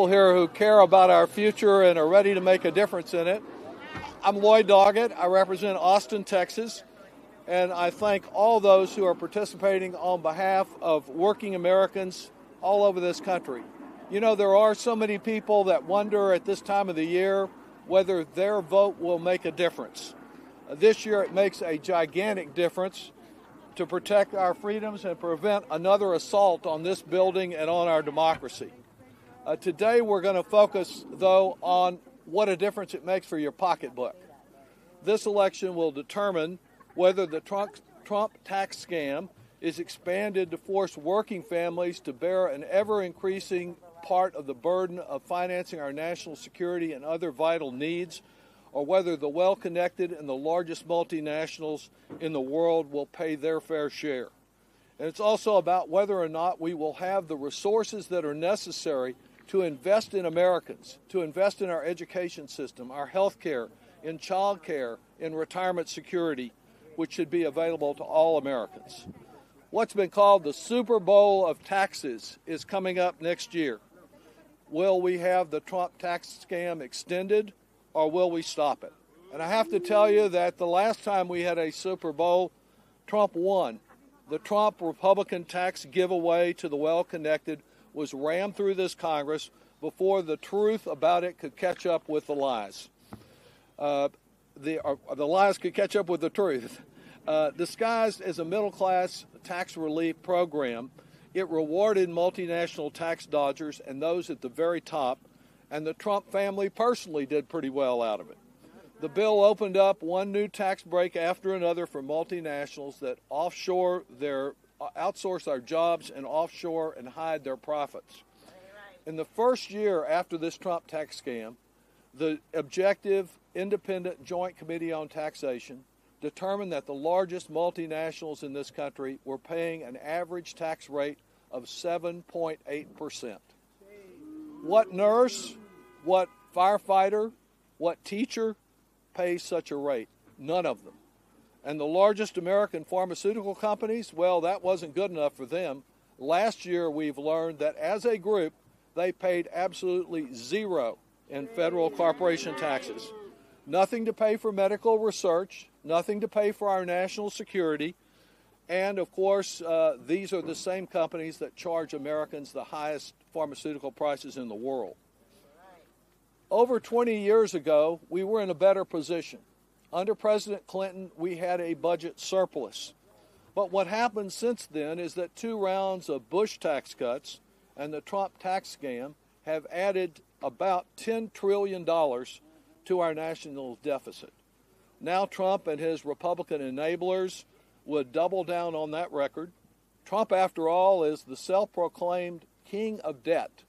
people here who care about our future and are ready to make a difference in it. I'm Lloyd Doggett. I represent Austin, Texas, and I thank all those who are participating on behalf of working Americans all over this country. You know, there are so many people that wonder at this time of the year whether their vote will make a difference. This year it makes a gigantic difference to protect our freedoms and prevent another assault on this building and on our democracy. Today we're going to focus, though, on what a difference it makes for your pocketbook. This election will determine whether the Trump tax scam is expanded to force working families to bear an ever-increasing part of the burden of financing our national security and other vital needs, or whether the well-connected and the largest multinationals in the world will pay their fair share. And it's also about whether or not we will have the resources that are necessary to invest in Americans, to invest in our education system, our health care, in child care, in retirement security, which should be available to all Americans. What's been called the Super Bowl of taxes is coming up next year. Will we have the Trump tax scam extended, or will we stop it? And I have to tell you that the last time we had a Super Bowl, Trump won. The Trump Republican tax giveaway to the well-connected was rammed through this Congress before the truth about it could catch up with the lies. The lies could catch up with the truth. Disguised as a middle-class tax relief program, it rewarded multinational tax dodgers and those at the very top, and the Trump family personally did pretty well out of it. The bill opened up one new tax break after another for multinationals that outsource their jobs and offshore and hide their profits. In the first year after this Trump tax scam, the objective, independent Joint Committee on Taxation determined that the largest multinationals in this country were paying an average tax rate of 7.8%. What nurse, what firefighter, what teacher pays such a rate? None of them. And the largest American pharmaceutical companies, well, that wasn't good enough for them. Last year we've learned that as a group, they paid absolutely zero in federal corporation taxes. Nothing to pay for medical research, nothing to pay for our national security, and of course, these are the same companies that charge Americans the highest pharmaceutical prices in the world. Over 20 years ago, we were in a better position. Under President Clinton, we had a budget surplus. But what happened since then is that 2 rounds of Bush tax cuts and the Trump tax scam have added about $10 trillion to our national deficit. Now Trump and his Republican enablers would double down on that record. Trump, after all, is the self-proclaimed king of debt,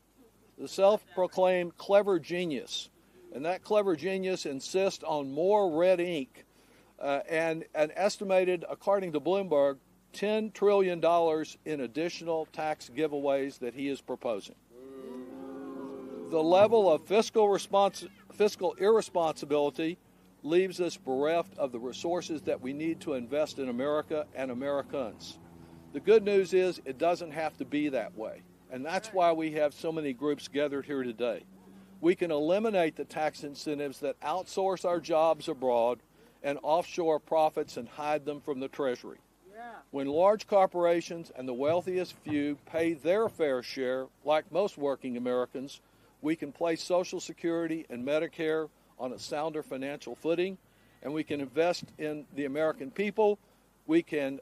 the self-proclaimed clever genius. And that clever genius insists on more red ink and an estimated, according to Bloomberg, $10 trillion in additional tax giveaways that he is proposing. The level of fiscal irresponsibility leaves us bereft of the resources that we need to invest in America and Americans. The good news is it doesn't have to be that way, and that's why we have so many groups gathered here today. We can eliminate the tax incentives that outsource our jobs abroad and offshore profits and hide them from the Treasury. When large corporations and the wealthiest few pay their fair share, like most working Americans, we can place Social Security and Medicare on a sounder financial footing, and we can invest in the American people. We can,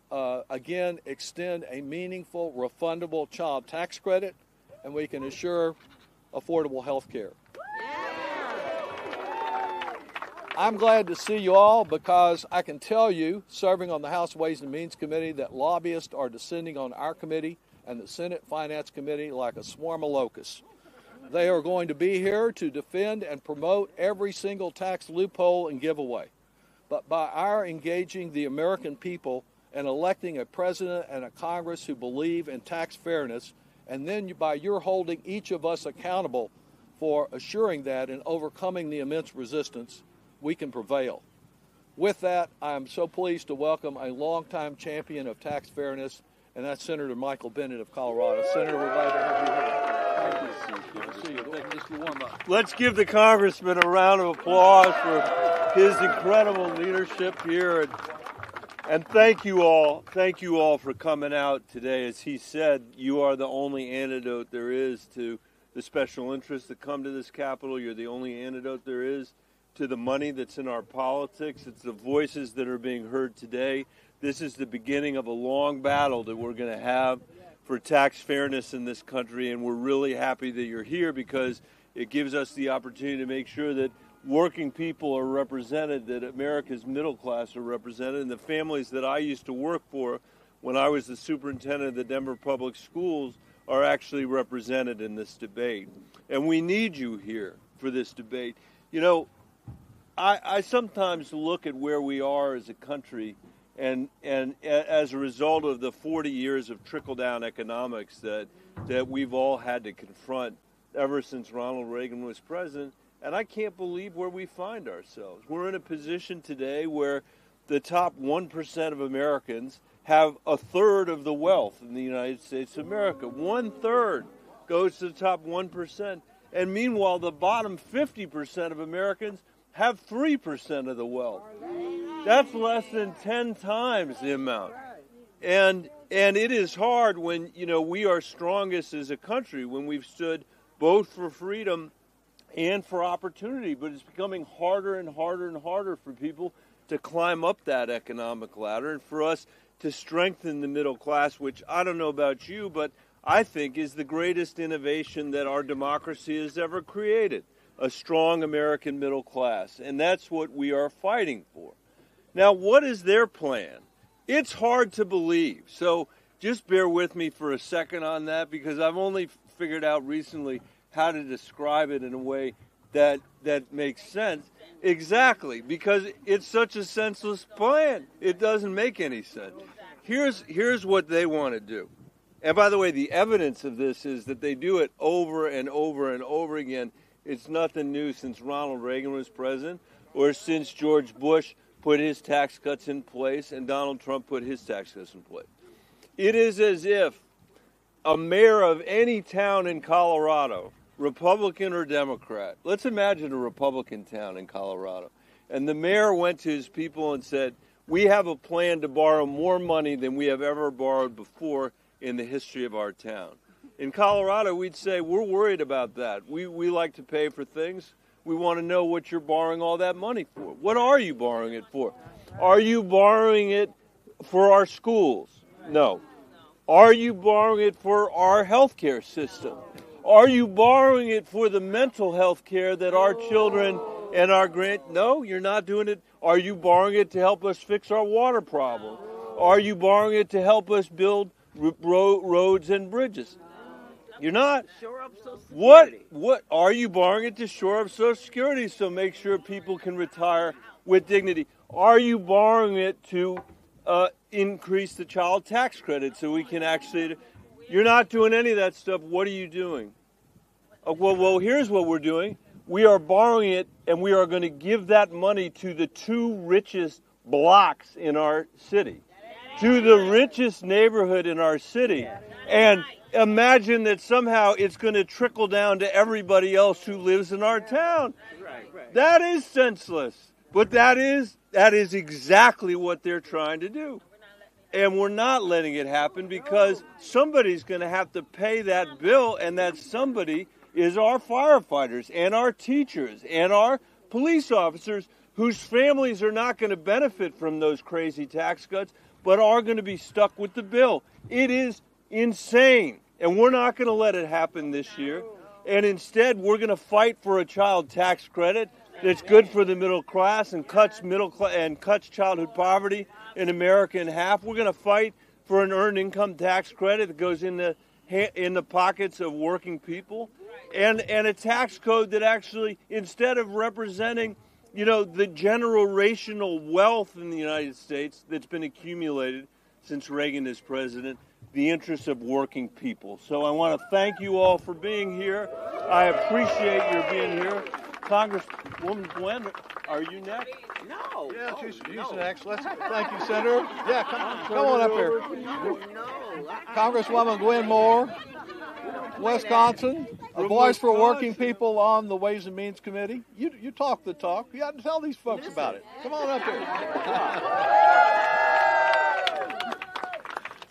again, extend a meaningful, refundable child tax credit, and we can assure affordable health care. I'm glad to see you all because I can tell you, serving on the House Ways and Means Committee, that lobbyists are descending on our committee and the Senate Finance Committee like a swarm of locusts. They are going to be here to defend and promote every single tax loophole and giveaway. But by our engaging the American people and electing a president and a Congress who believe in tax fairness, and then by your holding each of us accountable for assuring that and overcoming the immense resistance, we can prevail. With that, I am so pleased to welcome a longtime champion of tax fairness, and that's Senator Michael Bennet of Colorado. Senator, we're glad to have you here. Thank you. Good to see you. Let's give the congressman a round of applause for his incredible leadership here. And thank you all for coming out today. As he said, you are the only antidote there is to the special interests that come to this Capitol. You're the only antidote there is to the money that's in our politics. It's the voices that are being heard today. This is the beginning of a long battle that we're going to have for tax fairness in this country, and we're really happy that you're here because it gives us the opportunity to make sure that working people are represented, that America's middle class are represented, and the families that I used to work for when I was the superintendent of the Denver Public Schools are actually represented in this debate. And we need you here for this debate. You know, I sometimes look at where we are as a country, and as a result of the 40 years of trickle-down economics that we've all had to confront ever since Ronald Reagan was president, and I can't believe where we find ourselves. We're in a position today where the top 1% of Americans have a third of the wealth in the United States of America. 1/3 goes to the top 1%. And meanwhile, the bottom 50% of Americans have 3% of the wealth. That's less than 10 times the amount. And it is hard when, you know, we are strongest as a country, when we've stood both for freedom and for opportunity, but it's becoming harder and harder and harder for people to climb up that economic ladder and for us to strengthen the middle class, which I don't know about you, but I think is the greatest innovation that our democracy has ever created, a strong American middle class. And that's what we are fighting for. Now, what is their plan? It's hard to believe. So just bear with me for a second on that, because I've only figured out recently how to describe it in a way that makes sense. Exactly, because it's such a senseless plan. It doesn't make any sense. Here's what they want to do. And by the way, the evidence of this is that they do it over and over and over again. It's nothing new since Ronald Reagan was president or since George Bush put his tax cuts in place and Donald Trump put his tax cuts in place. It is as if a mayor of any town in Colorado, Republican or Democrat, let's imagine a Republican town in Colorado, and the mayor went to his people and said, we have a plan to borrow more money than we have ever borrowed before in the history of our town. In Colorado, we'd say, we're worried about that. We like to pay for things. We want to know what you're borrowing all that money for. What are you borrowing it for? Are you borrowing it for our schools? No. Are you borrowing it for our health care system? Are you borrowing it for the mental health care that our children and our No, you're not doing it. Are you borrowing it to help us fix our water problem? Are you borrowing it to help us build roads and bridges? You're not. Shore up Social Security. What are you borrowing it to shore up Social Security so make sure people can retire with dignity? Are you borrowing it to increase the child tax credit so we can actually... You're not doing any of that stuff. What are you doing? Well, here's what we're doing. We are borrowing it, and we are going to give that money to the 2 richest blocks in our city, to the richest neighborhood in our city. And imagine that somehow it's going to trickle down to everybody else who lives in our town. That is senseless. But that is exactly what they're trying to do. And we're not letting it happen because somebody's going to have to pay that bill, and that somebody is our firefighters and our teachers and our police officers whose families are not going to benefit from those crazy tax cuts, but are going to be stuck with the bill. It is insane, and we're not going to let it happen this year. And instead, we're going to fight for a child tax credit that's good for the middle class and cuts childhood poverty in America in half. We're going to fight for an earned income tax credit that goes in the pockets of working people, and a tax code that actually, instead of representing, the generational wealth in the United States that's been accumulated since Reagan is president, the interests of working people. So I want to thank you all for being here. I appreciate your being here. Congresswoman Gwen, are you next? No. Yeah, she's next. Thank you, Senator. Yeah, come on up here. No. Congresswoman Gwen Moore. Wisconsin, a From voice for working Wisconsin. people on the Ways and Means Committee. You talk the talk. You got to tell these folks about it. Come on up here.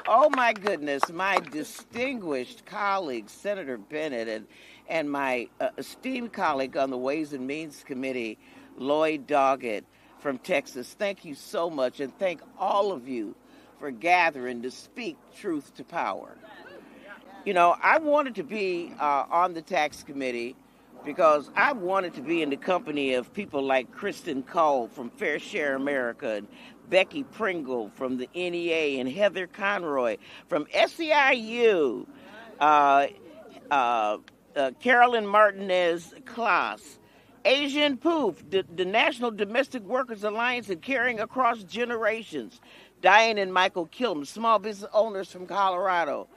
Oh my goodness, my distinguished colleague, Senator Bennet, and my esteemed colleague on the Ways and Means Committee, Lloyd Doggett from Texas, thank you so much, and thank all of you for gathering to speak truth to power. You know, I wanted to be on the tax committee because I wanted to be in the company of people like Kristen from Fair Share America, and Becky Pringle from the NEA, and Heather Conroy from SEIU, Carolyn Martinez-Klaas, Asian Poof, the National Domestic Workers Alliance and Caring Across Generations, Diane and Michael Kilm, small business owners from Colorado,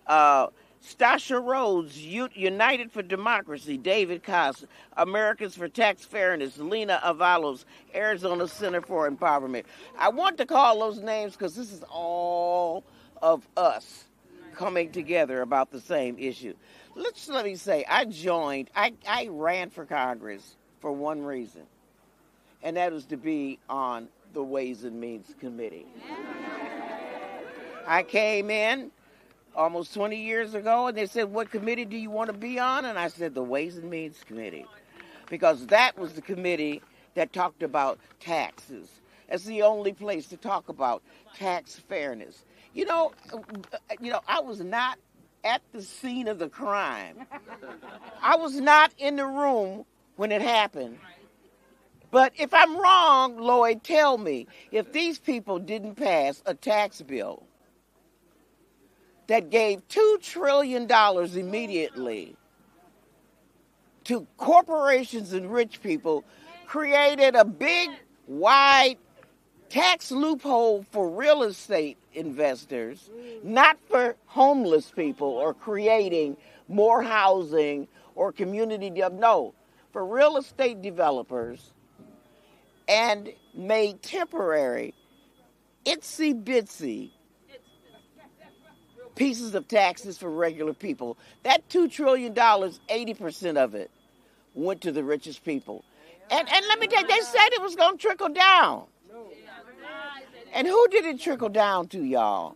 Stasha Rhodes, United for Democracy, David Koss, Americans for Tax Fairness, Lena Avalos, Arizona Center for Empowerment. I want to call those names because this is all of us coming together about the same issue. Let me say, I ran for Congress for one reason, and that was to be on the Ways and Means Committee. I came in almost 20 years ago, and they said, what committee do you want to be on? And I said, the Ways and Means Committee, because that was the committee that talked about taxes. It's the only place to talk about tax fairness. You know, I was not at the scene of the crime. I was not in the room when it happened. But if I'm wrong, Lloyd, tell me, if these people didn't pass a tax bill that gave $2 trillion immediately to corporations and rich people, created a big, wide tax loophole for real estate investors, not for homeless people or creating more housing or community, no, for real estate developers, and made temporary, itsy-bitsy pieces of taxes for regular people. That $2 trillion, 80% of it went to the richest people. And let me tell you, they said it was going to trickle down. And who did it trickle down to, y'all?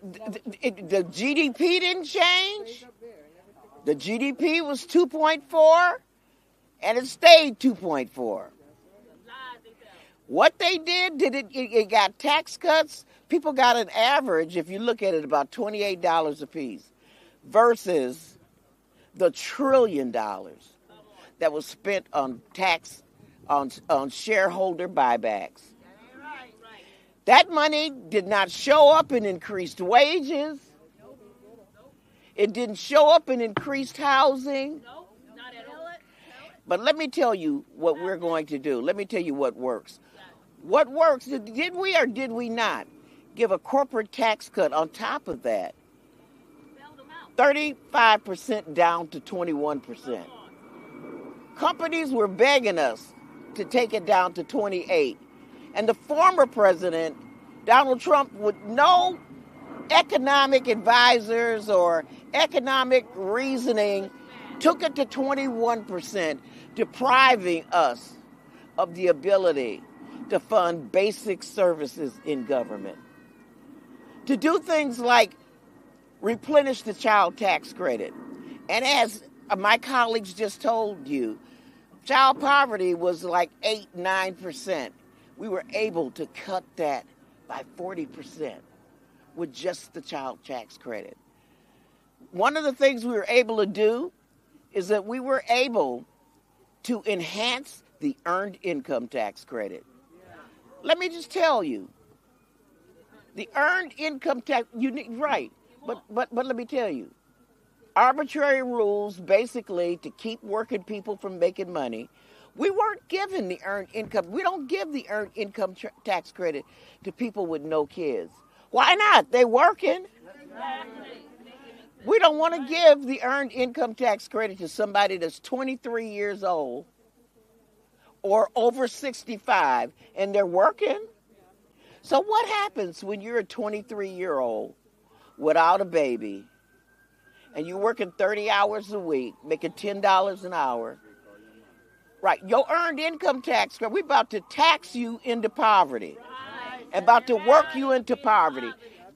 The GDP didn't change. The GDP was 2.4, and it stayed 2.4. What they did it got tax cuts. People got an average, if you look at it, about $28 a piece versus the $1 trillion that was spent on tax, on shareholder buybacks. That money did not show up in increased wages. It didn't show up in increased housing. But let me tell you what we're going to do. Let me tell you what works. What works, did we or did we not give a corporate tax cut on top of that? 35% down to 21%. Companies were begging us to take it down to 28%. And the former president, Donald Trump, with no economic advisors or economic reasoning, took it to 21%, depriving us of the ability to fund basic services in government. To do things like replenish the child tax credit. And as my colleagues just told you, child poverty was like 8-9%. We were able to cut that by 40% with just the child tax credit. One of the things we were able to do is that we were able to enhance the earned income tax credit. Let me just tell you, the earned income tax, right, but let me tell you, arbitrary rules basically to keep working people from making money. We weren't given the earned income. We don't give the earned income tax credit to people with no kids. Why not? They're working. We don't want to give the earned income tax credit to somebody that's 23 years old or over 65 and they're working. So what happens when you're a 23-year-old without a baby and you're working 30 hours a week, making $10 an hour, right, your earned income tax, we're about to tax you into poverty, about to work you into poverty.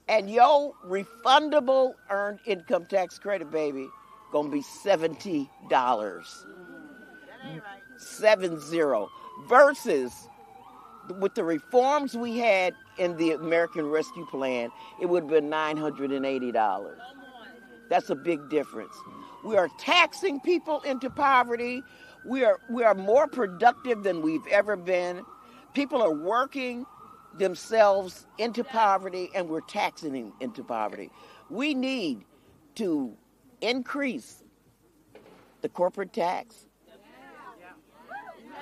And your refundable earned income tax credit, baby, gonna be $70. 70. Versus with the reforms we had in the American Rescue Plan, it would have been $980. That's a big difference. We are taxing people into poverty. We are more productive than we've ever been. People are working themselves into poverty, and we're taxing them into poverty. We need to increase the corporate tax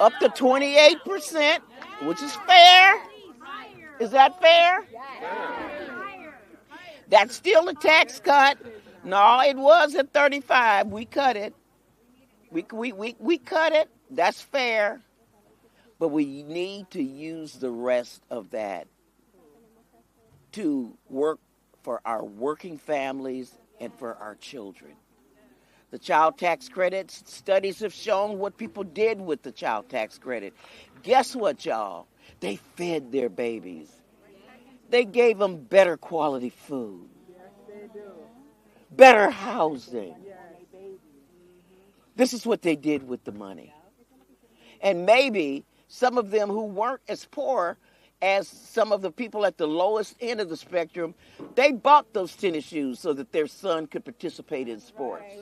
up to 28%, which is fair. Is that fair? That's still a tax cut. No, it was at 35. We cut it. We cut it. That's fair. But we need to use the rest of that to work for our working families and for our children. The child tax credits, studies have shown what people did with the child tax credit. Guess what, y'all? They fed their babies. They gave them better quality food, better housing. This is what they did with the money. And maybe some of them who weren't as poor as some of the people at the lowest end of the spectrum, they bought those tennis shoes so that their son could participate in sports.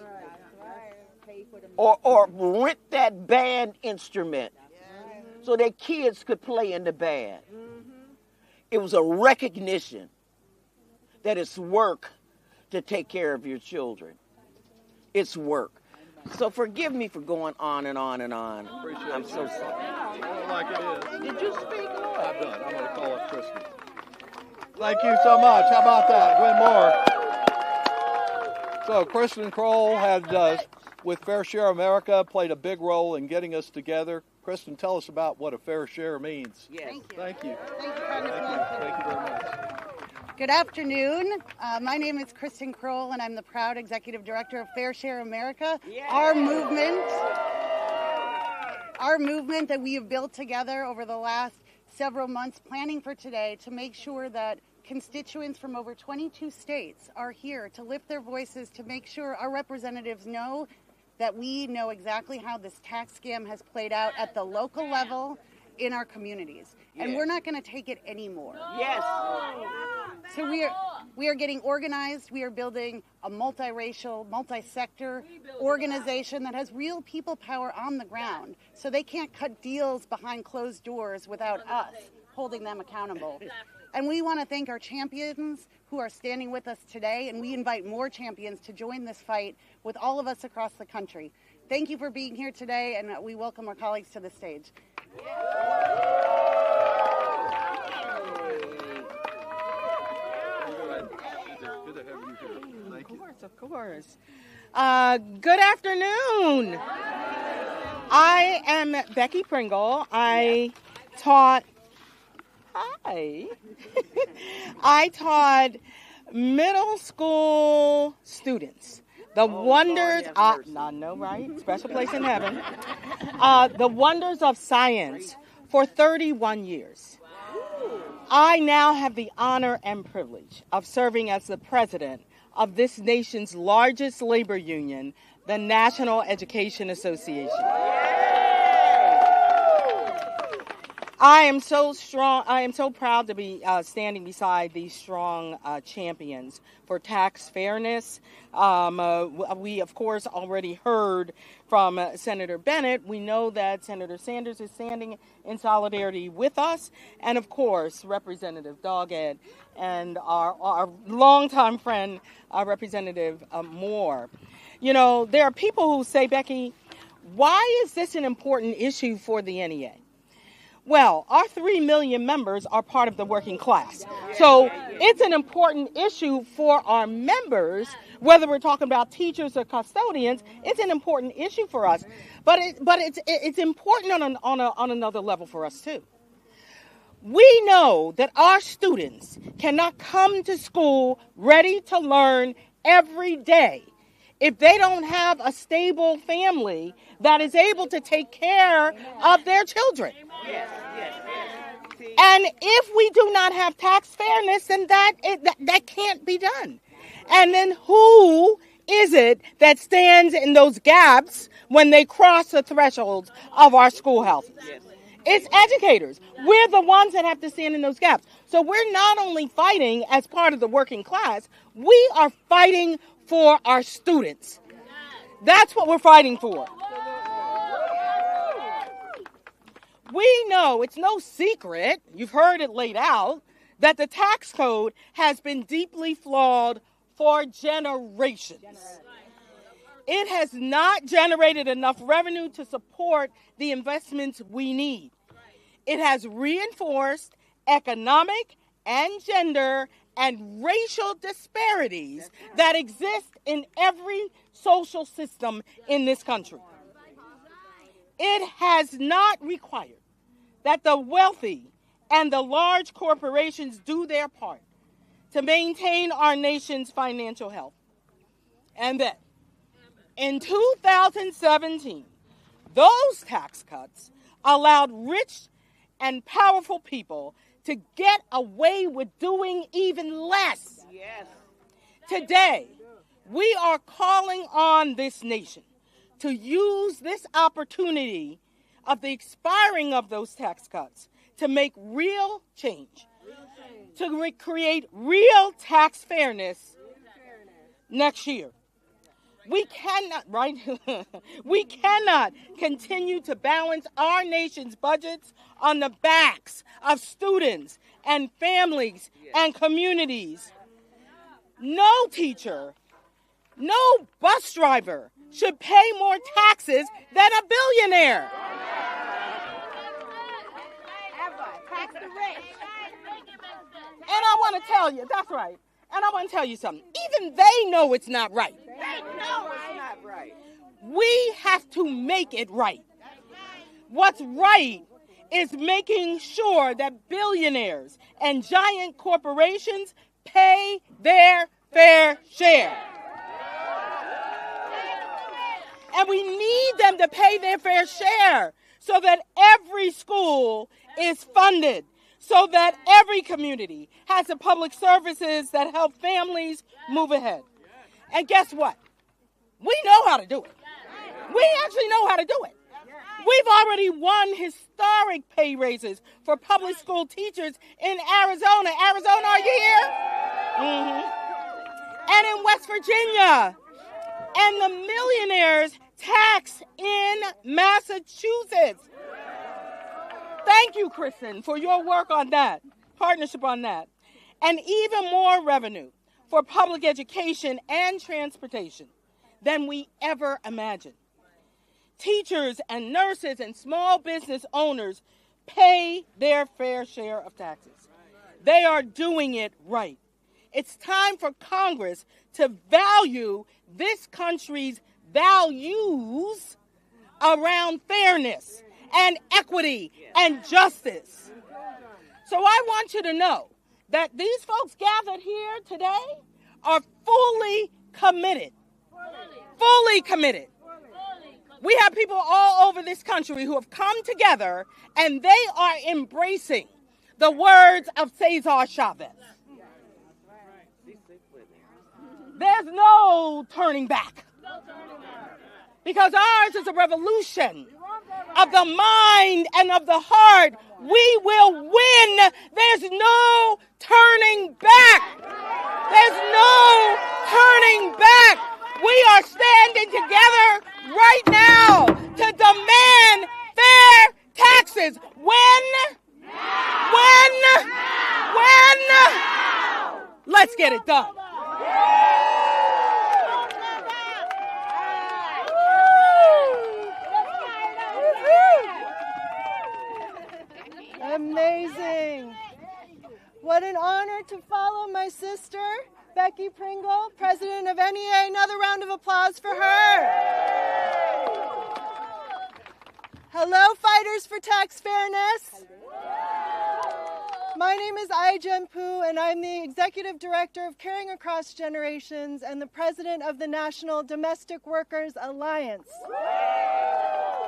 Or rent that band instrument so their kids could play in the band. It was a recognition that it's work to take care of your children. It's work. So forgive me for going on and on and on. I'm so sorry. Like it is. Did you speak, Lloyd? I'm done. I'm going to call up Kristen. Thank you so much. How about that, Gwen Moore? So Kristen Crowell had, with Fair Share America, played a big role in getting us together. Kristen, tell us about what a fair share means. Yes. Thank you. Thank you, Congressman. Thank you very much. Good afternoon. My name is Kristen Crowell, and I'm the proud executive director of Fair Share America. Yeah. Our movement that we have built together over the last several months, planning for today to make sure that constituents from over 22 states are here to lift their voices, to make sure our representatives know that we know exactly how this tax scam has played out at the local level in our communities. And we're not going to take it anymore. Yes. So we are getting organized. We are building a multiracial, multi-sector organization that has real people power on the ground. So they can't cut deals behind closed doors without us holding them accountable. And we want to thank our champions who are standing with us today, and we invite more champions to join this fight with all of us across the country. Thank you for being here today, and we welcome our colleagues to the stage. Good to have you here. Thank you. Of course. Good afternoon. I am Becky Pringle. I taught middle school students the wonders. I know, right? Special place in heaven. The wonders of science for 31 years. I now have the honor and privilege of serving as the president of this nation's largest labor union, the National Education Association. I am so proud to be standing beside these strong champions for tax fairness. We, of course, already heard from Senator Bennet. We know that Senator Sanders is standing in solidarity with us. And, of course, Representative Doggett and our longtime friend, Representative Moore. You know, there are people who say, Becky, why is this an important issue for the NEA? Well, our 3 million members are part of the working class. So it's an important issue for our members, whether we're talking about teachers or custodians. It's an important issue for us. But it's important on another level for us, too. We know that our students cannot come to school ready to learn every day if they don't have a stable family that is able to take care of their children. And if we do not have tax fairness, then that can't be done. And then who is it that stands in those gaps when they cross the thresholds of our schoolhouses? It's educators. We're the ones that have to stand in those gaps. So we're not only fighting as part of the working class, we are fighting for our students. That's what we're fighting for. We know, it's no secret, you've heard it laid out, that the tax code has been deeply flawed for generations. It has not generated enough revenue to support the investments we need. It has reinforced economic and gender and racial disparities that exist in every social system in this country. It has not required that the wealthy and the large corporations do their part to maintain our nation's financial health. And then, in 2017, those tax cuts allowed rich and powerful people to get away with doing even less. Yes. Today, we are calling on this nation to use this opportunity of the expiring of those tax cuts to make real change, to create real tax fairness next year. We cannot, right? We cannot continue to balance our nation's budgets on the backs of students and families and communities. No teacher, no bus driver should pay more taxes than a billionaire. And I want to tell you, that's right. And I want to tell you something. Even they know it's not right. They know it's not right. We have to make it right. What's right is making sure that billionaires and giant corporations pay their fair share. And we need them to pay their fair share so that every school is funded, so that every community has the public services that help families move ahead. And guess what? We know how to do it. We actually know how to do it. We've already won historic pay raises for public school teachers in Arizona. Arizona, are you here? And in West Virginia. And the millionaires tax in Massachusetts. Thank you, Kristen, for your work on that, partnership on that. And even more revenue for public education and transportation than we ever imagined. Teachers and nurses and small business owners pay their fair share of taxes. They are doing it right. It's time for Congress to value this country's values around fairness and equity and justice. So I want you to know that these folks gathered here today are fully committed. Fully committed. We have people all over this country who have come together and they are embracing the words of Cesar Chavez. There's no turning back. Because ours is a revolution of the mind and of the heart. We will win. There's no turning back. There's no turning back. We are standing together right now to demand fair taxes. When? Let's get it done. Amazing. What an honor to follow my sister, Becky Pringle, president of NEA. Another round of applause for her. Hello, fighters for tax fairness. My name is Ai-jen Poo, and I'm the Executive Director of Caring Across Generations and the President of the National Domestic Workers Alliance.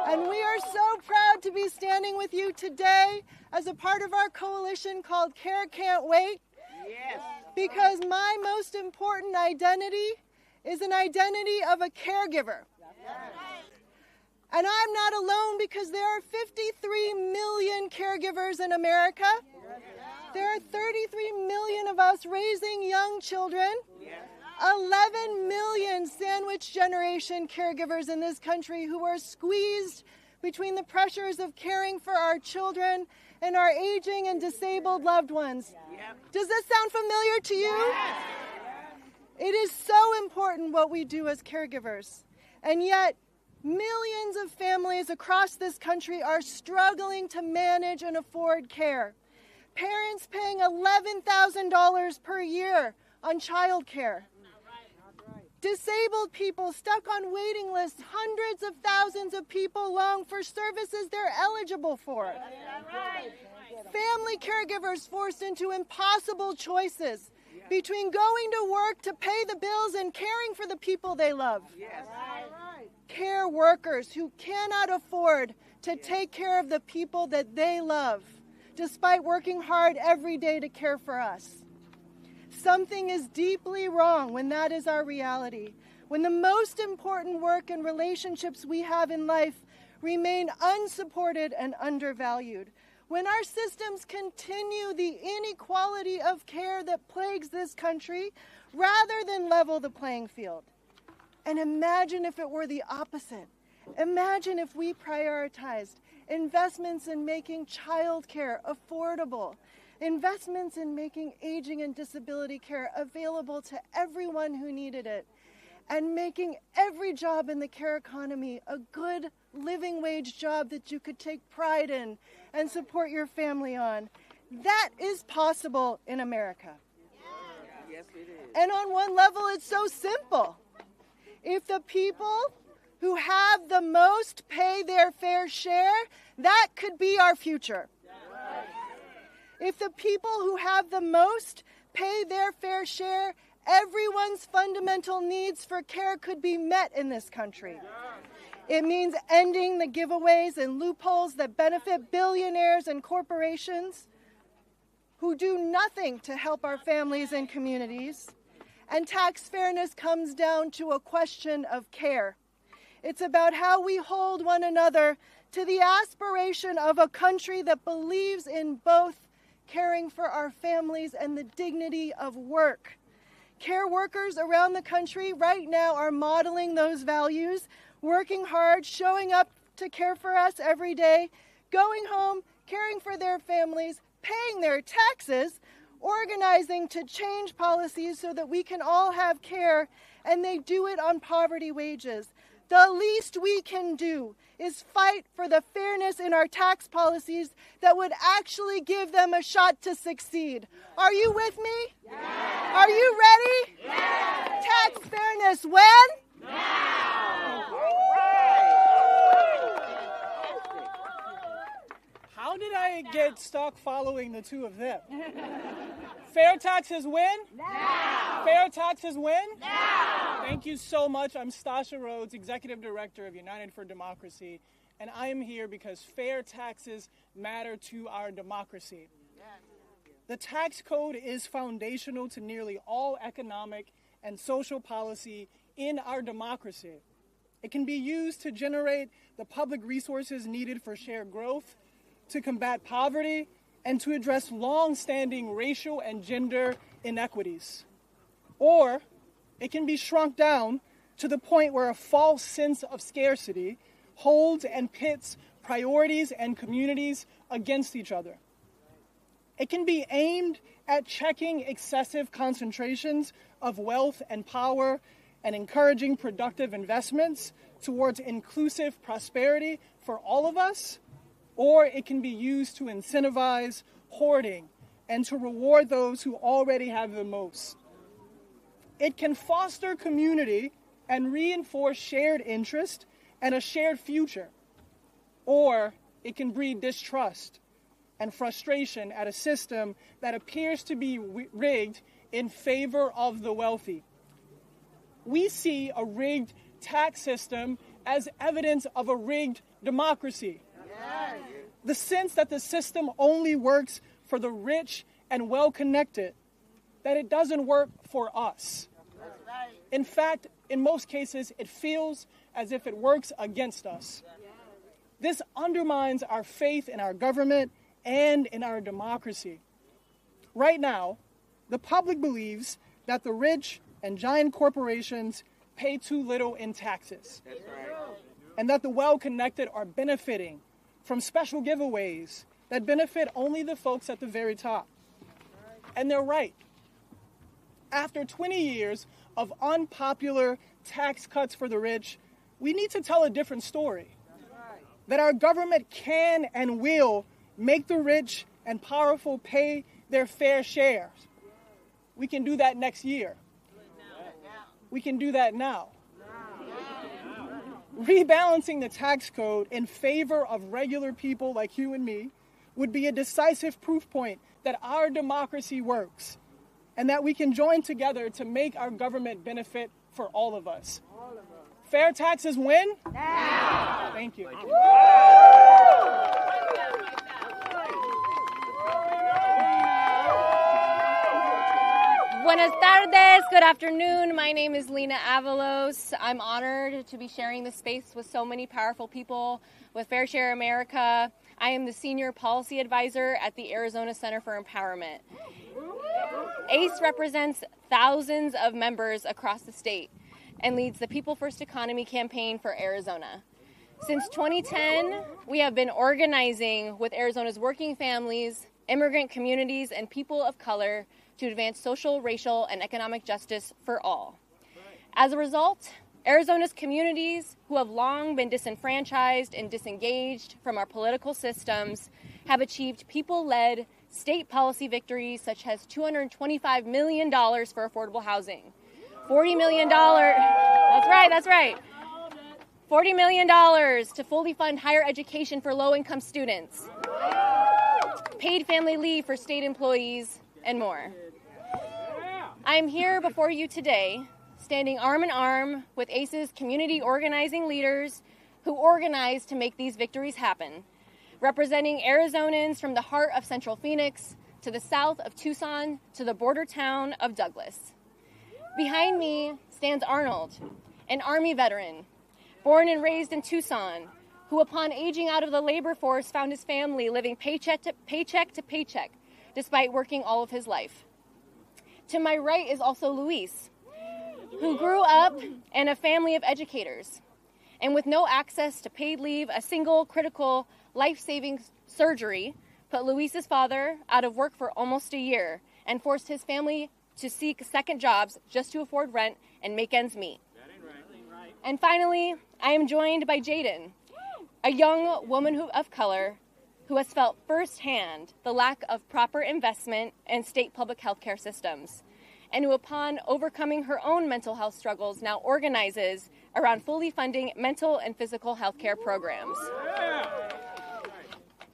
And we are so proud to be standing with you today as a part of our coalition called Care Can't Wait. Yes. Because my most important identity is an identity of a caregiver. Yes. And I'm not alone because there are 53 million caregivers in America. Yes. There are 33 million of us raising young children. Yes. 11 million sandwich generation caregivers in this country who are squeezed between the pressures of caring for our children and our aging and disabled loved ones. Yep. Does this sound familiar to you? Yes. It is so important what we do as caregivers. And yet, millions of families across this country are struggling to manage and afford care. Parents paying $11,000 per year on child care. Disabled people stuck on waiting lists, hundreds of thousands of people long for services they're eligible for. Family caregivers forced into impossible choices between going to work to pay the bills and caring for the people they love. Care workers who cannot afford to take care of the people that they love, despite working hard every day to care for us. Something is deeply wrong when that is our reality, when the most important work and relationships we have in life remain unsupported and undervalued, when our systems continue the inequality of care that plagues this country rather than level the playing field. And imagine if it were the opposite. Imagine if we prioritized investments in making childcare affordable, investments in making aging and disability care available to everyone who needed it, and making every job in the care economy a good living wage job that you could take pride in and support your family on. That is possible in America. Yes, it is. And on one level, it's so simple. If the people who have the most pay their fair share, that could be our future. If the people who have the most pay their fair share, everyone's fundamental needs for care could be met in this country. It means ending the giveaways and loopholes that benefit billionaires and corporations who do nothing to help our families and communities. And tax fairness comes down to a question of care. It's about how we hold one another to the aspiration of a country that believes in both caring for our families and the dignity of work. Care workers around the country right now are modeling those values, working hard, showing up to care for us every day, going home, caring for their families, paying their taxes, organizing to change policies so that we can all have care, and they do it on poverty wages. The least we can do is fight for the fairness in our tax policies that would actually give them a shot to succeed. Are you with me? Yes. Are you ready? Yes. Tax fairness when? Now. How did I get stuck following the two of them? Fair taxes win? Now. Fair taxes win? Now. Thank you so much. I'm Stasha Rhodes, Executive Director of United for Democracy, and I am here because fair taxes matter to our democracy. The tax code is foundational to nearly all economic and social policy in our democracy. It can be used to generate the public resources needed for shared growth, to combat poverty, and to address long-standing racial and gender inequities. Or it can be shrunk down to the point where a false sense of scarcity holds and pits priorities and communities against each other. It can be aimed at checking excessive concentrations of wealth and power and encouraging productive investments towards inclusive prosperity for all of us, or it can be used to incentivize hoarding and to reward those who already have the most. It can foster community and reinforce shared interest and a shared future, or it can breed distrust and frustration at a system that appears to be rigged in favor of the wealthy. We see a rigged tax system as evidence of a rigged democracy. Yes. The sense that the system only works for the rich and well-connected, that it doesn't work for us. That's right. In fact, in most cases, it feels as if it works against us. This undermines our faith in our government and in our democracy. Right now, the public believes that the rich and giant corporations pay too little in taxes. That's right. And that the well-connected are benefiting from special giveaways that benefit only the folks at the very top. And they're right. After 20 years of unpopular tax cuts for the rich, we need to tell a different story. That our government can and will make the rich and powerful pay their fair share. We can do that next year. We can do that now. Rebalancing the tax code in favor of regular people like you and me would be a decisive proof point that our democracy works and that we can join together to make our government benefit for all of us. Fair taxes when? Now. Thank you. Buenas tardes, good afternoon. My name is Lena Avalos. I'm honored to be sharing this space with so many powerful people with Fair Share America. I am the Senior Policy Advisor at the Arizona Center for Empowerment. ACE represents thousands of members across the state and leads the People First Economy campaign for Arizona. Since 2010, we have been organizing with Arizona's working families, immigrant communities, and people of color to advance social, racial, and economic justice for all. As a result, Arizona's communities who have long been disenfranchised and disengaged from our political systems have achieved people-led state policy victories such as $225 million for affordable housing, $40 million, that's right, $40 million to fully fund higher education for low-income students, paid family leave for state employees, and more. I am here before you today, standing arm in arm with ACE's community organizing leaders who organize to make these victories happen, representing Arizonans from the heart of Central Phoenix to the south of Tucson to the border town of Douglas. Behind me stands Arnold, an Army veteran, born and raised in Tucson, who upon aging out of the labor force found his family living paycheck to paycheck, despite working all of his life. To my right is also Luis, who grew up in a family of educators, and with no access to paid leave, a single critical life-saving surgery put Luis's father out of work for almost a year and forced his family to seek second jobs just to afford rent and make ends meet. Right. And finally, I am joined by Jaden, a young woman of color who has felt firsthand the lack of proper investment in state public health care systems, and who, upon overcoming her own mental health struggles, now organizes around fully funding mental and physical health care programs.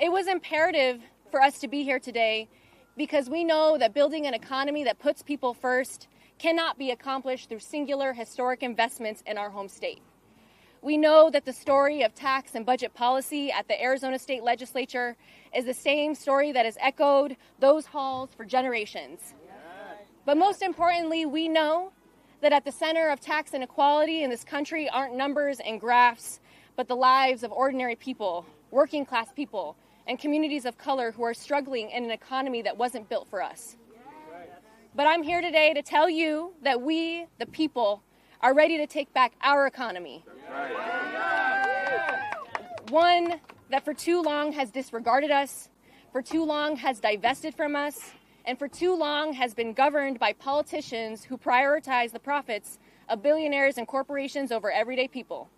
It was imperative for us to be here today because we know that building an economy that puts people first cannot be accomplished through singular historic investments in our home state. We know that the story of tax and budget policy at the Arizona State Legislature is the same story that has echoed those halls for generations. But most importantly, we know that at the center of tax inequality in this country aren't numbers and graphs, but the lives of ordinary people, working class people, and communities of color who are struggling in an economy that wasn't built for us. But I'm here today to tell you that we, the people, are ready to take back our economy. One that for too long has disregarded us, for too long has divested from us, and for too long has been governed by politicians who prioritize the profits of billionaires and corporations over everyday people.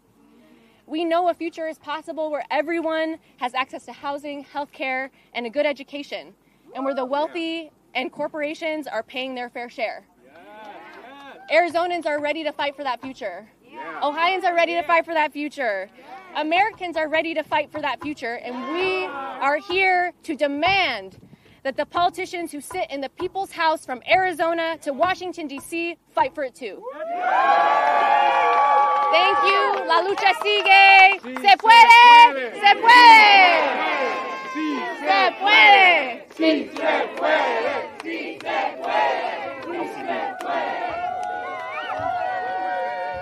We know a future is possible where everyone has access to housing, health care, and a good education, and where the wealthy and corporations are paying their fair share. Arizonans are ready to fight for that future. Ohioans are ready to fight for that future. Americans are ready to fight for that future, and we are here to demand that the politicians who sit in the People's House from Arizona to Washington, D.C. fight for it too. Thank you. La lucha sigue. Se puede. Se puede. Se puede. Sí se puede. Sí se puede. Sí se puede.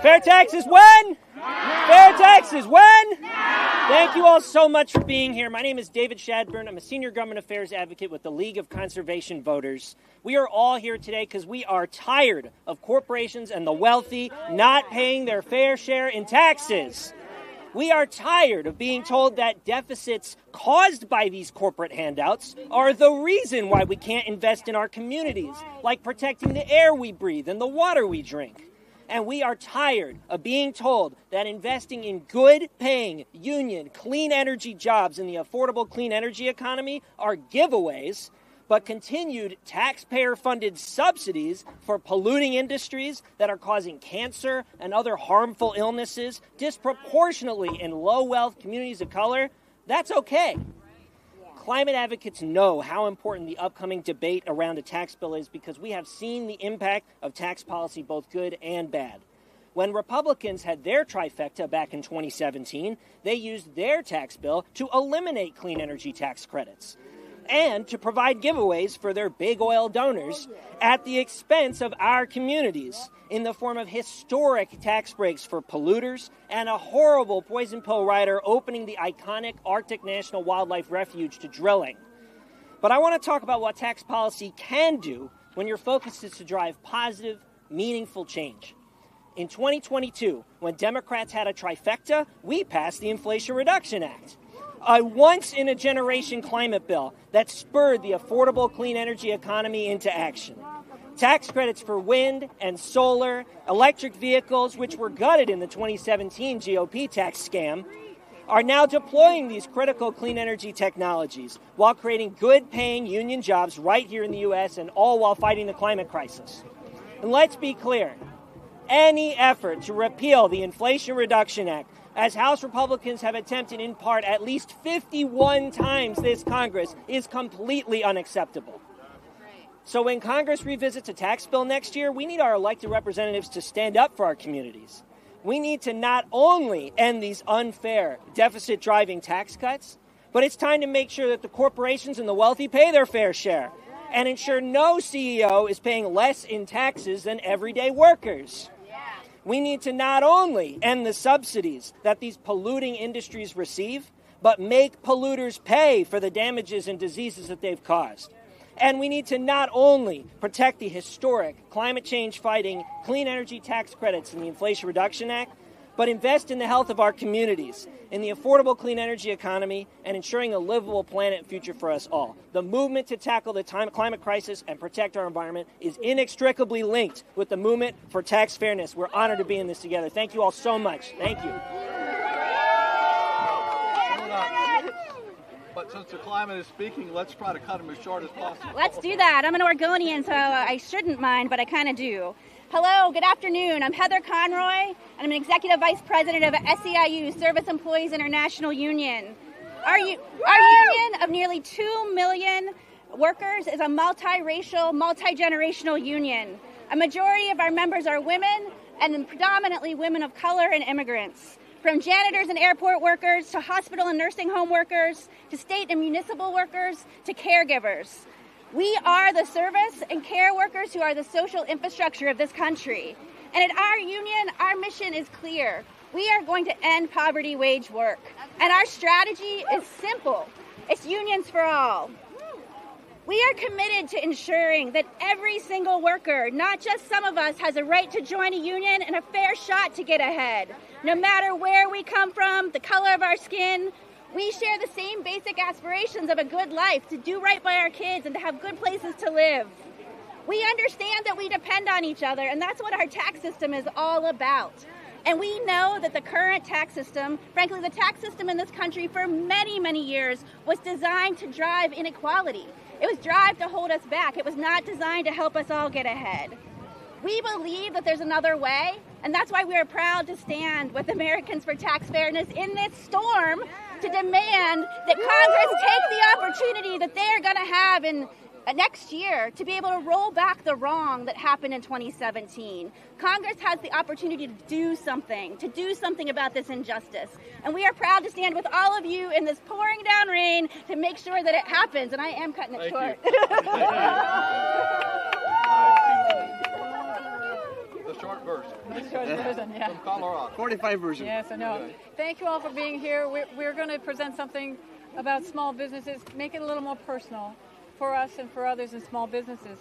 Fair taxes when? Fair taxes when? Thank you all so much for being here. My name is David Shadburn. I'm a senior government affairs advocate with the League of Conservation Voters. We are all here today because we are tired of corporations and the wealthy not paying their fair share in taxes. We are tired of being told that deficits caused by these corporate handouts are the reason why we can't invest in our communities, like protecting the air we breathe and the water we drink. And we are tired of being told that investing in good-paying, union, clean energy jobs in the affordable clean energy economy are giveaways, but continued taxpayer-funded subsidies for polluting industries that are causing cancer and other harmful illnesses disproportionately in low-wealth communities of color, that's okay. Climate advocates know how important the upcoming debate around a tax bill is because we have seen the impact of tax policy, both good and bad. When Republicans had their trifecta back in 2017, they used their tax bill to eliminate clean energy tax credits and to provide giveaways for their big oil donors at the expense of our communities in the form of historic tax breaks for polluters and a horrible poison pill rider opening the iconic Arctic National Wildlife Refuge to drilling. But I want to talk about what tax policy can do when your focus is to drive positive, meaningful change. In 2022, when Democrats had a trifecta, we passed the Inflation Reduction Act, a once-in-a-generation climate bill that spurred the affordable clean energy economy into action. Tax credits for wind and solar, electric vehicles, which were gutted in the 2017 GOP tax scam, are now deploying these critical clean energy technologies while creating good-paying union jobs right here in the U.S. and all while fighting the climate crisis. And let's be clear, any effort to repeal the Inflation Reduction Act, as House Republicans have attempted in part at least 51 times this Congress, is completely unacceptable. So when Congress revisits a tax bill next year, we need our elected representatives to stand up for our communities. We need to not only end these unfair deficit-driving tax cuts, but it's time to make sure that the corporations and the wealthy pay their fair share and ensure no CEO is paying less in taxes than everyday workers. We need to not only end the subsidies that these polluting industries receive, but make polluters pay for the damages and diseases that they've caused. And we need to not only protect the historic climate change fighting clean energy tax credits in the Inflation Reduction Act, but invest in the health of our communities, in the affordable clean energy economy, and ensuring a livable planet and future for us all. The movement to tackle the climate crisis and protect our environment is inextricably linked with the movement for tax fairness. We're honored to be in this together. Thank you all so much. Thank you. But since the climate is speaking, let's try to cut them as short as possible. Let's do that. I'm an Oregonian, so I shouldn't mind, but I kind of do. Hello, good afternoon. I'm Heather Conroy, and I'm an Executive Vice President of SEIU, Service Employees International Union. Our union of nearly 2 million workers is a multiracial, multi-generational union. A majority of our members are women, and predominantly women of color and immigrants. From janitors and airport workers, to hospital and nursing home workers, to state and municipal workers, to caregivers. We are the service and care workers who are the social infrastructure of this country. And at our union, our mission is clear. We are going to end poverty wage work. And our strategy is simple. It's unions for all. We are committed to ensuring that every single worker, not just some of us, has a right to join a union and a fair shot to get ahead. No matter where we come from, the color of our skin, we share the same basic aspirations of a good life, to do right by our kids and to have good places to live. We understand that we depend on each other, and that's what our tax system is all about. And we know that the current tax system, frankly, the tax system in this country for many, many years was designed to drive inequality. It was designed to hold us back. It was not designed to help us all get ahead. We believe that there's another way, and that's why we are proud to stand with Americans for Tax Fairness in this storm to demand that Congress take the opportunity that they're going to have in next year to be able to roll back the wrong that happened in 2017. Congress has the opportunity to do something about this injustice. And we are proud to stand with all of you in this pouring down rain to make sure that it happens. And I am cutting it short. The short version. The short version, yeah. From Colorado. 45 version. Yes, I know. Thank you all for being here. We're going to present something about small businesses, make it a little more personal for us and for others in small businesses.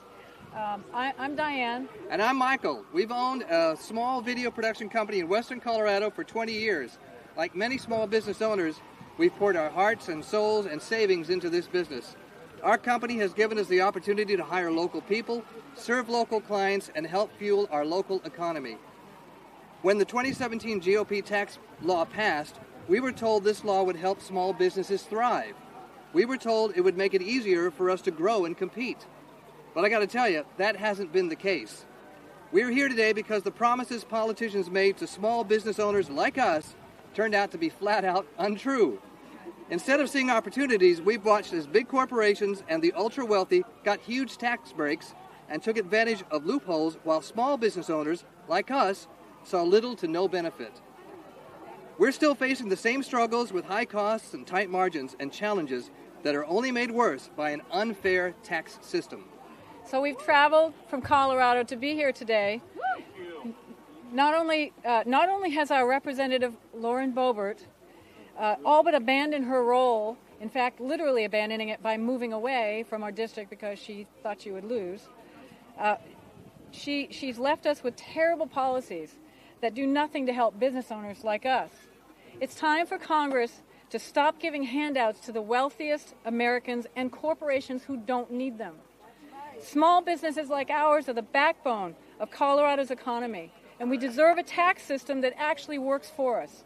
I'm Diane. And I'm Michael. We've owned a small video production company in western Colorado for 20 years. Like many small business owners, we've poured our hearts and souls and savings into this business. Our company has given us the opportunity to hire local people, serve local clients, and help fuel our local economy. When the 2017 GOP tax law passed, we were told this law would help small businesses thrive. We were told it would make it easier for us to grow and compete. But I got to tell you, that hasn't been the case. We're here today because the promises politicians made to small business owners like us turned out to be flat out untrue. Instead of seeing opportunities, we've watched as big corporations and the ultra-wealthy got huge tax breaks and took advantage of loopholes while small business owners like us saw little to no benefit. We're still facing the same struggles with high costs and tight margins and challenges that are only made worse by an unfair tax system. So we've traveled from Colorado to be here today. Not only has our representative, Lauren Boebert, all but abandoned her role, in fact, literally abandoning it by moving away from our district because she thought she would lose. She's left us with terrible policies that do nothing to help business owners like us. It's time for Congress to stop giving handouts to the wealthiest Americans and corporations who don't need them. Small businesses like ours are the backbone of Colorado's economy, and we deserve a tax system that actually works for us.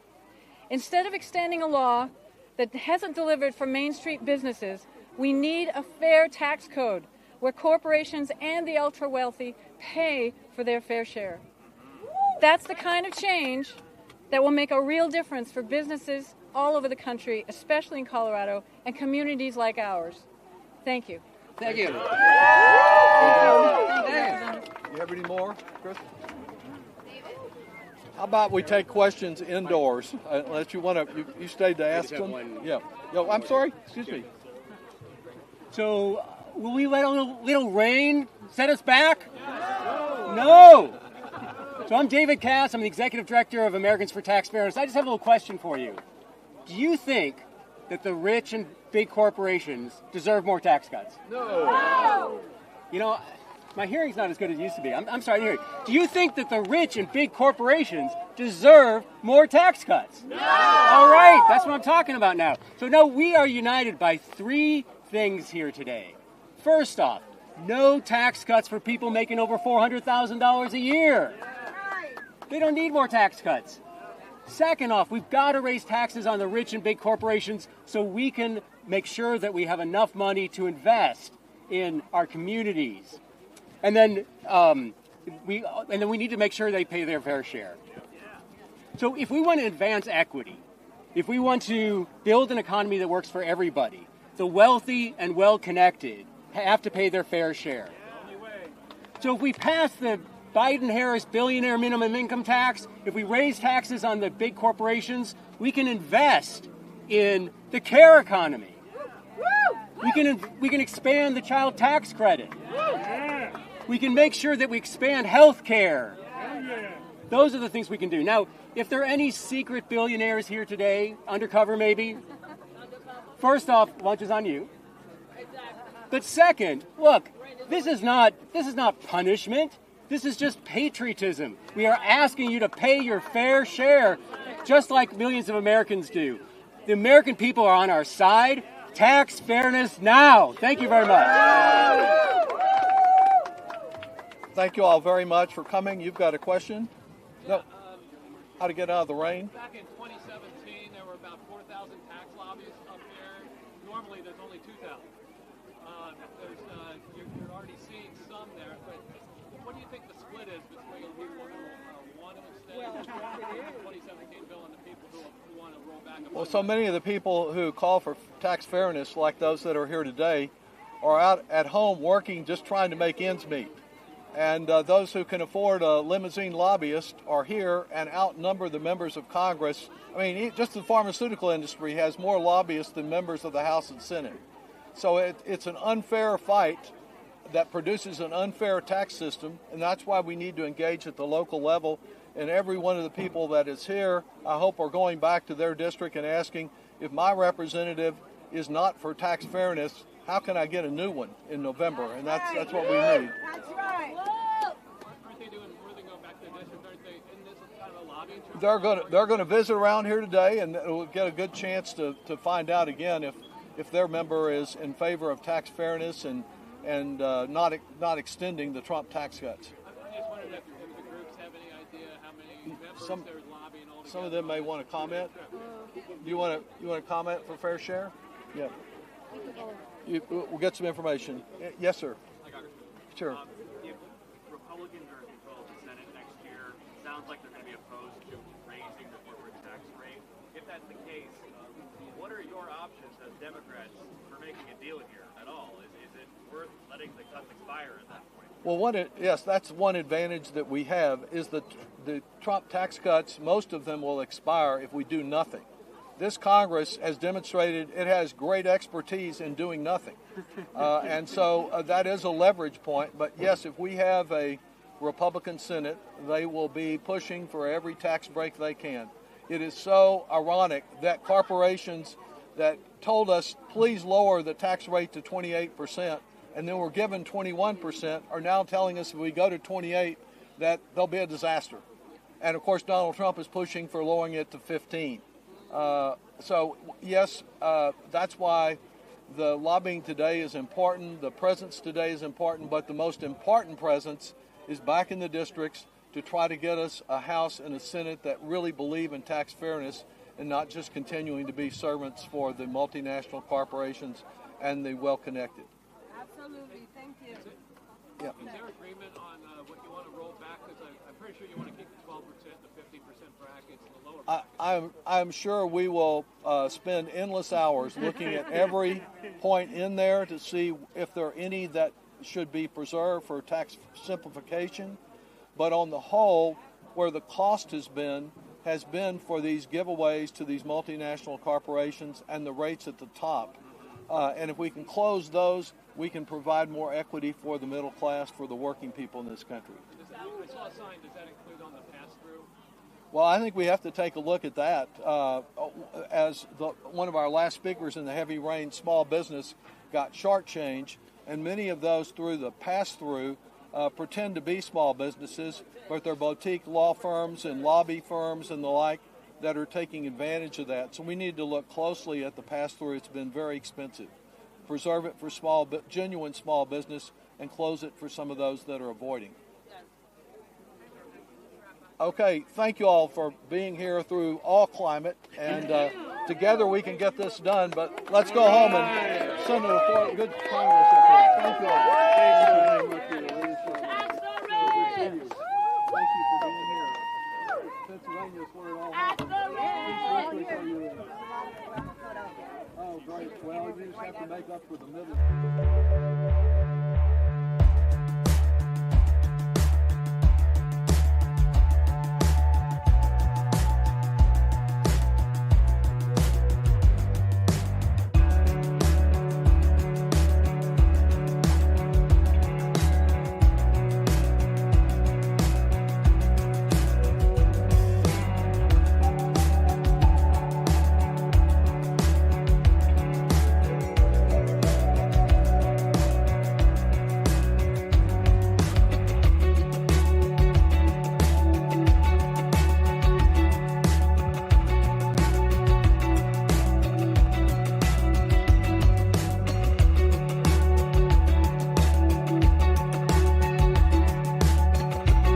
Instead of extending a law that hasn't delivered for Main Street businesses, we need a fair tax code where corporations and the ultra-wealthy pay for their fair share. That's the kind of change that will make a real difference for businesses all over the country, especially in Colorado, and communities like ours. Thank you. Thank you. You have any more, Kristen? How about we take questions indoors, unless you want to, you stayed to ask them? Yeah. Yo, I'm sorry, excuse me. So, will we let a little rain set us back? No! So I'm David Cass, I'm the Executive Director of Americans for Tax Fairness. I just have a little question for you. Do you think that the rich and big corporations deserve more tax cuts? No. You know, my hearing's not as good as it used to be. I'm sorry to hear it. Do you think that the rich and big corporations deserve more tax cuts? No. All right, that's what I'm talking about now. So no, we are united by three things here today. First off, no tax cuts for people making over $400,000 a year. They don't need more tax cuts. Second off, we've got to raise taxes on the rich and big corporations so we can make sure that we have enough money to invest in our communities. And then we need to make sure they pay their fair share. So if we want to advance equity, if we want to build an economy that works for everybody, the wealthy and well-connected have to pay their fair share. So if we pass the Biden-Harris billionaire minimum income tax, if we raise taxes on the big corporations, we can invest in the care economy. We can expand the child tax credit. We can make sure that we expand health care. Those are the things we can do. Now, if there are any secret billionaires here today, undercover maybe, first off, lunch is on you. But second, look, this is not punishment. This is just patriotism. We are asking you to pay your fair share, just like millions of Americans do. The American people are on our side. Tax fairness now. Thank you very much. Thank you all very much for coming. You've got a question? No. How to get out of the rain? Back in 2017, there were about 4,000 tax lobbyists up there. Normally, there's only 2,000. You're already seeing some there, but what do you think the split is between people who want to extend the 2017 bill and the people who want to roll back? Well, so many of the people who call for tax fairness, like those that are here today, are out at home working, just trying to make ends meet. And those who can afford a limousine lobbyist are here and outnumber the members of Congress. I mean, just the pharmaceutical industry has more lobbyists than members of the House and Senate. So it's an unfair fight that produces an unfair tax system, and that's why we need to engage at the local level. And every one of the people that is here, I hope, are going back to their district and asking, if my representative is not for tax fairness, how can I get a new one in November? And that's what we need. That's right. Aren't they doing more than going back to the district? Aren't they in this kind of a lobbying trip? They're going to visit around here today, and we'll get a good chance to find out again if their member is in favor of tax fairness and not extending the Trump tax cuts. I just wondered if the groups have any idea how many members there's lobbying altogether. Some of them may want to comment. Do you want to comment for Fair Share? Yeah. We'll get some information. Yes, sir. Sure. If Republicans are in control of the Senate next year, it sounds like they're going to be opposed to raising the corporate tax rate. If that's the case, what are your options as Democrats for making a deal here at all? Is it worth letting the cuts expire at that point? Well, yes, that's one advantage that we have is that the Trump tax cuts, most of them will expire if we do nothing. This Congress has demonstrated it has great expertise in doing nothing. And so that is a leverage point. But yes, if we have a Republican Senate, they will be pushing for every tax break they can. It is so ironic that corporations that told us, please lower the tax rate to 28%, and then were given 21%, are now telling us if we go to 28, that there'll be a disaster. And of course, Donald Trump is pushing for lowering it to 15. So yes, that's why the lobbying today is important. The presence today is important, but the most important presence is back in the districts to try to get us a House and a Senate that really believe in tax fairness and not just continuing to be servants for the multinational corporations and the well-connected. Absolutely. Thank you. Yeah. Is there agreement on what you want to roll back? Because I'm pretty sure you want to keep the 12%, the 50% brackets, and the lower brackets. I'm sure we will spend endless hours looking at every point in there to see if there are any that should be preserved for tax simplification. But on the whole, where the cost has been for these giveaways to these multinational corporations and the rates at the top. And if we can close those, we can provide more equity for the middle class, for the working people in this country. I saw a sign. Does that include on the pass-through? Well, I think we have to take a look at that. As one of our last speakers in the heavy rain small business got shortchanged, and many of those through the pass-through pretend to be small businesses, but they're boutique law firms and lobby firms and the like that are taking advantage of that. So we need to look closely at the pass-through. It's been very expensive. Preserve it for genuine small business and close it for some of those that are avoiding. Okay, thank you all for being here through all climate, and together we can get this done, but let's go home and send it a good Congress up here. Thank you all. Thank you for being here. Pennsylvania is where it all happens. Oh, great. Well, you just have to make up for the middle.